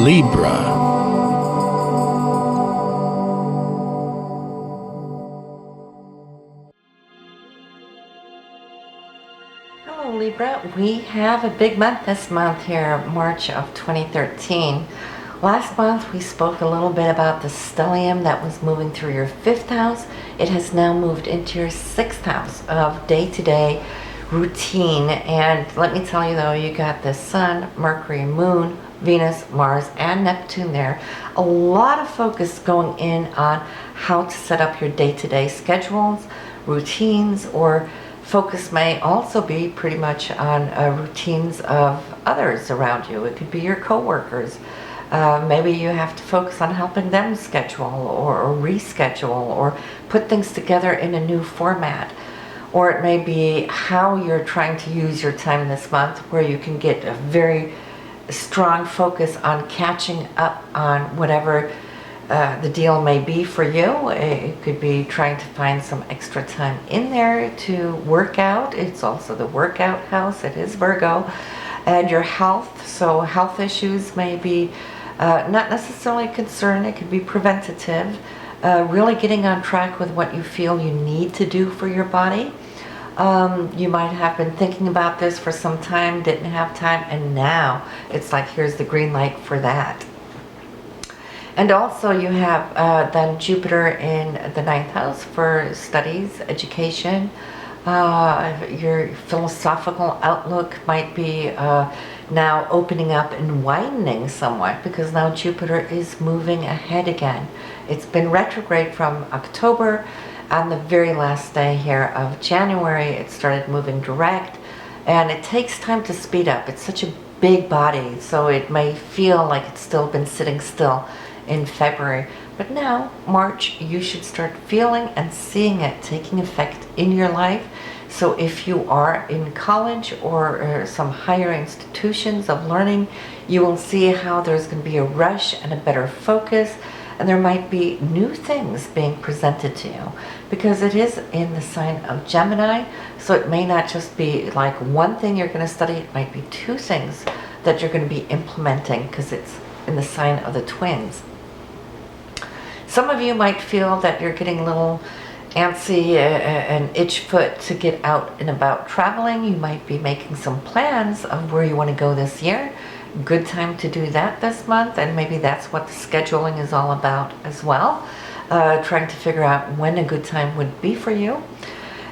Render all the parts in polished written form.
Libra. Hello Libra, we have a big month this month here, March of 2013. Last month we spoke a little bit about the stellium that was moving through your 5th house. It has now moved into your 6th house of day-to-day routine. And let me tell you though, you got the Sun, Mercury, Moon, Venus, Mars, and Neptune there. A lot of focus going in on how to set up your day-to-day schedules, routines, or focus may also be pretty much on routines of others around you. It could be your coworkers. Maybe you have to focus on helping them schedule or reschedule or put things together in a new format. Or it may be how you're trying to use your time this month, where you can get a very strong focus on catching up on whatever the deal may be for you. It could be trying to find some extra time in there to work out. It's also the workout house. It is Virgo. And your health. So health issues may be not necessarily a concern. It could be preventative. Really getting on track with what you feel you need to do for your body. You might have been thinking about this for some time, didn't have time, and now it's like here's the green light for that. And also you have then Jupiter in the 9th house for studies, education. Your philosophical outlook might be now opening up and widening somewhat, because now Jupiter is moving ahead again. It's been retrograde from October. On the very last day here of January, it started moving direct, and it takes time to speed up. It's such a big body, so it may feel like it's still been sitting still in February. But now, March, you should start feeling and seeing it taking effect in your life. So if you are in college or some higher institutions of learning, you will see how there's going to be a rush and a better focus, and there might be new things being presented to you, because it is in the sign of Gemini. So it may not just be like one thing you're going to study, it might be two things that you're going to be implementing, because it's in the sign of the twins. Some of you might feel that you're getting a little antsy and itch foot to get out and about traveling. You might be making some plans of where you want to go this year. Good time to do that this month, and maybe that's what the scheduling is all about as well. Trying to figure out when a good time would be for you.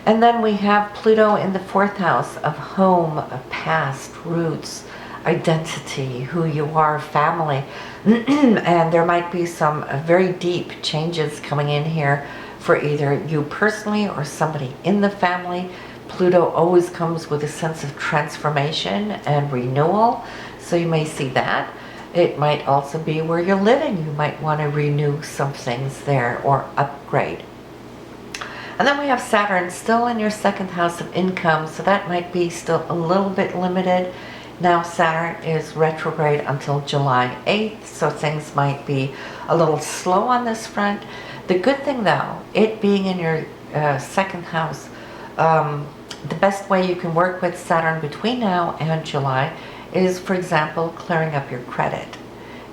And then we have Pluto in the 4th house of home, past, roots, identity, who you are, family. And there might be some very deep changes coming in here for either you personally or somebody in the family. Pluto always comes with a sense of transformation and renewal, so you may see that. It might also be where you're living. You might want to renew some things there or upgrade. And then we have Saturn still in your 2nd house of income, so that might be still a little bit limited. Now Saturn is retrograde until July 8th, so things might be a little slow on this front. The good thing though, it being in your 2nd house, the best way you can work with Saturn between now and July is, for example, clearing up your credit.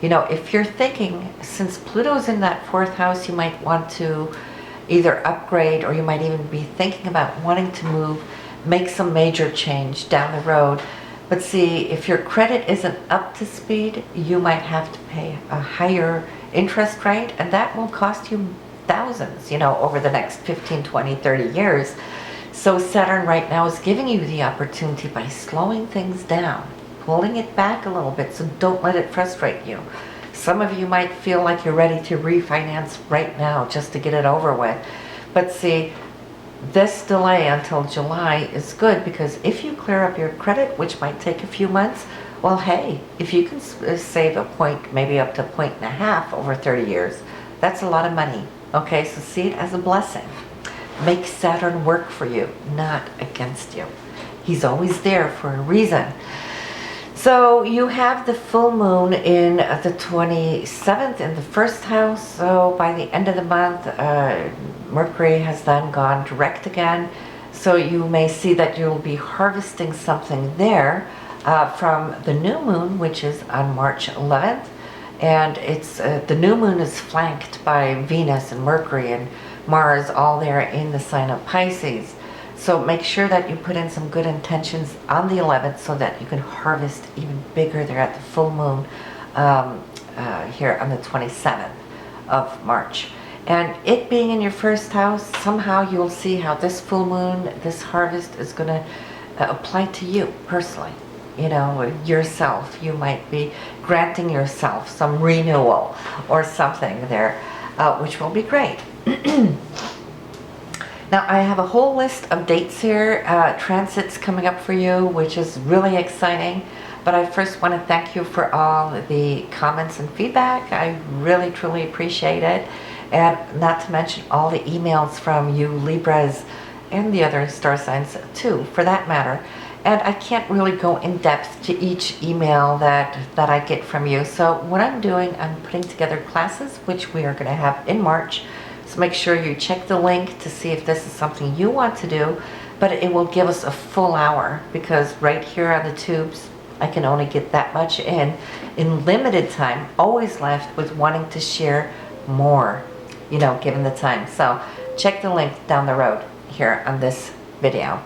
You know, if you're thinking, since Pluto's in that 4th house, you might want to either upgrade, or you might even be thinking about wanting to move, make some major change down the road. But see, if your credit isn't up to speed, you might have to pay a higher interest rate, and that will cost you thousands, you know, over the next 15, 20, 30 years. So Saturn right now is giving you the opportunity by slowing things down, pulling it back a little bit, so don't let it frustrate you. Some of you might feel like you're ready to refinance right now just to get it over with. But see, this delay until July is good, because if you clear up your credit, which might take a few months, well, hey, if you can save a point, maybe up to 1.5 points over 30 years, that's a lot of money. Okay, so see it as a blessing. Make Saturn work for you, not against you. He's always there for a reason. So you have the full moon in the 27th in the 1st house. So by the end of the month, Mercury has then gone direct again. So you may see that you'll be harvesting something there from the new moon, which is on March 11th. And it's the new moon is flanked by Venus and Mercury and Mars, all there in the sign of Pisces. So make sure that you put in some good intentions on the 11th so that you can harvest even bigger there at the full moon here on the 27th of March. And it being in your first house, somehow you'll see how this full moon, this harvest is going to apply to you personally. You know, yourself. You might be granting yourself some renewal or something there, which will be great. Now, I have a whole list of dates here, transits coming up for you, which is really exciting. But I first want to thank you for all the comments and feedback. I really, truly appreciate it. And not to mention all the emails from you Libras and the other star signs too, for that matter. And I can't really go in depth to each email that I get from you. So what I'm doing, I'm putting together classes, which we are going to have in March. So make sure you check the link to see if this is something you want to do. But it will give us a full hour, because right here on the tubes, I can only get that much in limited time, always left with wanting to share more, you know, given the time. So check the link down the road here on this video.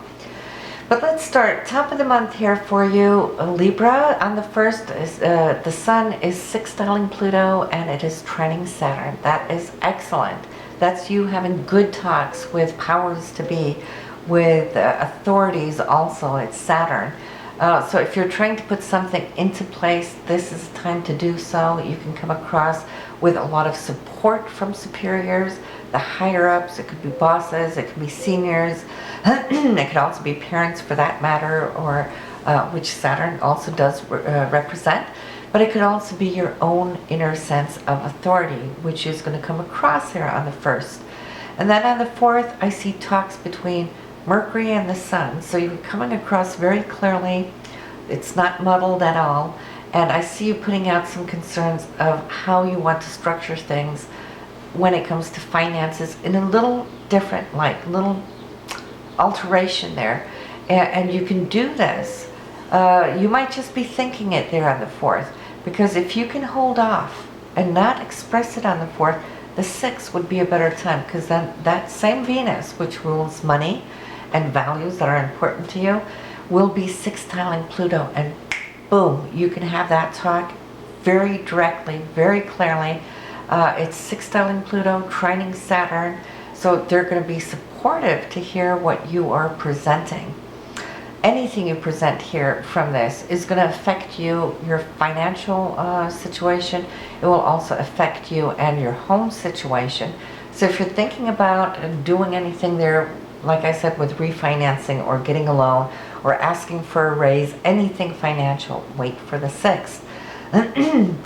But let's start. Top of the month here for you, Libra. On the 1st, is, the Sun is sextiling Pluto and it is trining Saturn. That is excellent. That's you having good talks with powers to be, with authorities also. It's Saturn. So if you're trying to put something into place, this is time to do so. You can come across with a lot of support from superiors, the higher ups. It could be bosses, it could be seniors, it could also be parents for that matter, or which Saturn also does represent. But it could also be your own inner sense of authority, which is going to come across here on the 1st. And then on the 4th, I see talks between Mercury and the Sun. So you're coming across very clearly. It's not muddled at all. And I see you putting out some concerns of how you want to structure things when it comes to finances in a little different light, little alteration there. And you can do this. You might just be thinking it there on the 4th. Because if you can hold off and not express it on the 4th, the 6th would be a better time. Because then that same Venus, which rules money and values that are important to you, will be sextiling Pluto, and boom, you can have that talk very directly, very clearly. It's sextiling Pluto, trining Saturn, so they're going to be supportive to hear what you are presenting. Anything you present here from this is going to affect you, your financial situation. It will also affect you and your home situation. So if you're thinking about doing anything there, like I said, with refinancing or getting a loan or asking for a raise, anything financial, wait for the 6th.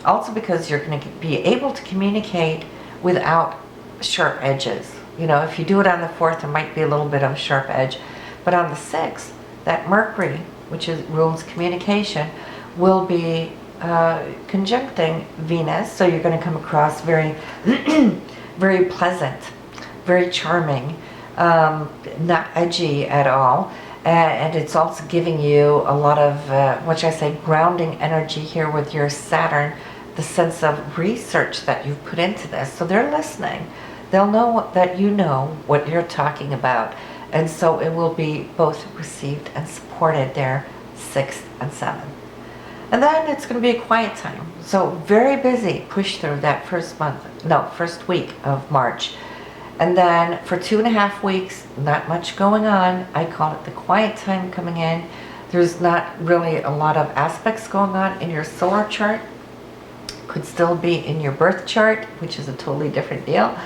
Also because you're going to be able to communicate without sharp edges. You know, if you do it on the 4th, there might be a little bit of a sharp edge. But on the 6th, that Mercury, which rules communication, will be conjuncting Venus. So you're going to come across very, very pleasant, very charming, not edgy at all. And it's also giving you a lot of, what should I say, grounding energy here with your Saturn, the sense of research that you've put into this. So they're listening. They'll know that you know what you're talking about. And so it will be both received and supported there, 6th and 7th. And then it's going to be a quiet time. So very busy, push through that first week of March. And then for 2.5 weeks, not much going on. I call it the quiet time coming in. There's not really a lot of aspects going on in your solar chart. Could still be in your birth chart, which is a totally different deal.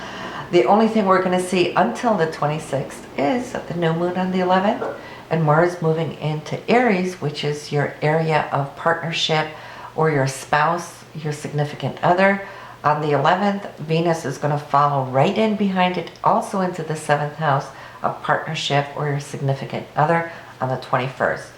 The only thing we're going to see until the 26th is the new moon on the 11th and Mars moving into Aries, which is your area of partnership or your spouse, your significant other. On the 11th, Venus is going to follow right in behind it, also into the 7th house of partnership or your significant other on the 21st.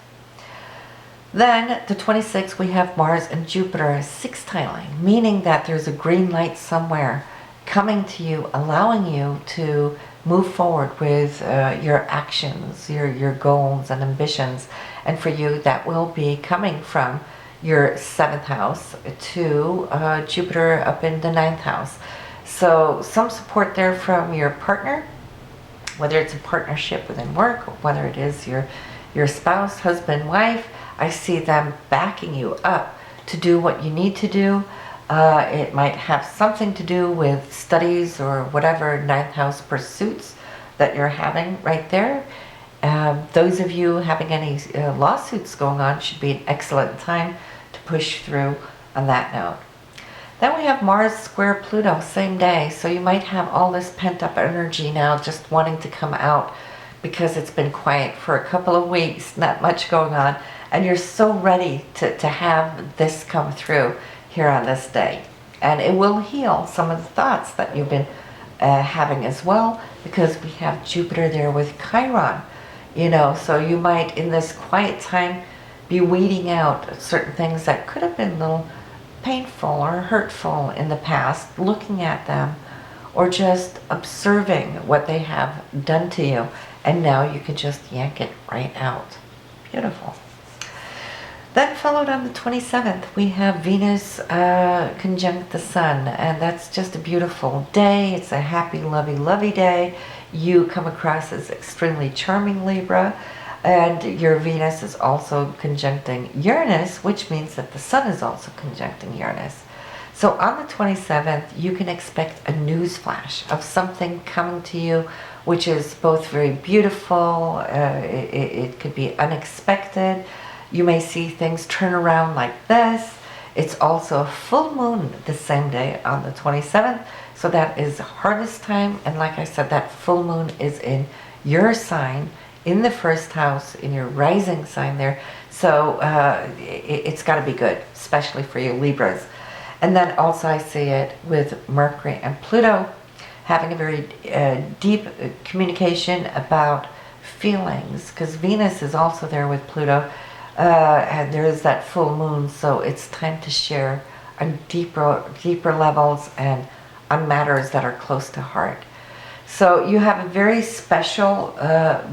Then, the 26th, we have Mars and Jupiter sextiling, meaning that there's a green light somewhere coming to you, allowing you to move forward with your actions, your goals and ambitions. And for you, that will be coming from your 7th house to Jupiter up in the 9th house. So some support there from your partner, whether it's a partnership within work, or whether it is your spouse, husband, wife. I see them backing you up to do what you need to do. It might have something to do with studies or whatever 9th house pursuits that you're having right there. Those of you having any lawsuits going on should be an excellent time to push through on that note. Then we have Mars square Pluto, same day. So you might have all this pent up energy now just wanting to come out because it's been quiet for a couple of weeks, not much going on. And you're so ready to have this come through here on this day. And it will heal some of the thoughts that you've been having as well, because we have Jupiter there with Chiron. So you might in this quiet time be weeding out certain things that could have been a little painful or hurtful in the past, looking at them or just observing what they have done to you, and now you can just yank it right out. Beautiful. Then followed on the 27th, we have Venus conjunct the Sun, and that's just a beautiful day. It's a happy, lovey day. You come across as extremely charming, Libra, and your Venus is also conjuncting Uranus, which means that the Sun is also conjuncting Uranus. So on the 27th, you can expect a news flash of something coming to you, which is both very beautiful, it could be unexpected. You may see things turn around like this. It's also a full moon the same day on the 27th, so that is the hardest time. And like I said, that full moon is in your sign, in the 1st house, in your rising sign there. So it's got to be good, especially for you Libras. And then also I see it with Mercury and Pluto having a very deep communication about feelings, because Venus is also there with Pluto. And there is that full moon, so it's time to share on deeper levels and on matters that are close to heart. So you have a very special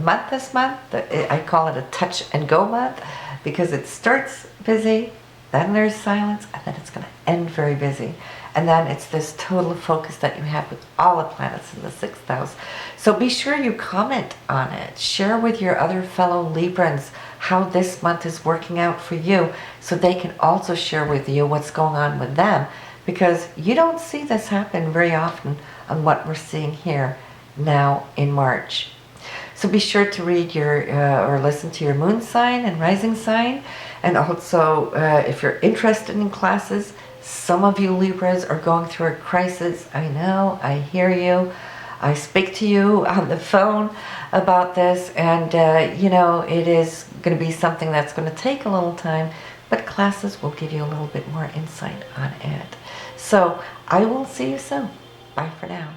month this month. I call it a touch and go month, because it starts busy, then there's silence, and then it's going to end very busy. And then it's this total focus that you have with all the planets in the 6th house. So be sure you comment on it. Share with your other fellow Librans how this month is working out for you, so they can also share with you what's going on with them, because you don't see this happen very often on what we're seeing here now in March. So be sure to read your or listen to your moon sign and rising sign. And also if you're interested in classes, some of you Libras are going through a crisis. I know, I hear you. I speak to you on the phone about this, and it is going to be something that's going to take a little time, but classes will give you a little bit more insight on it. So I will see you soon. Bye for now.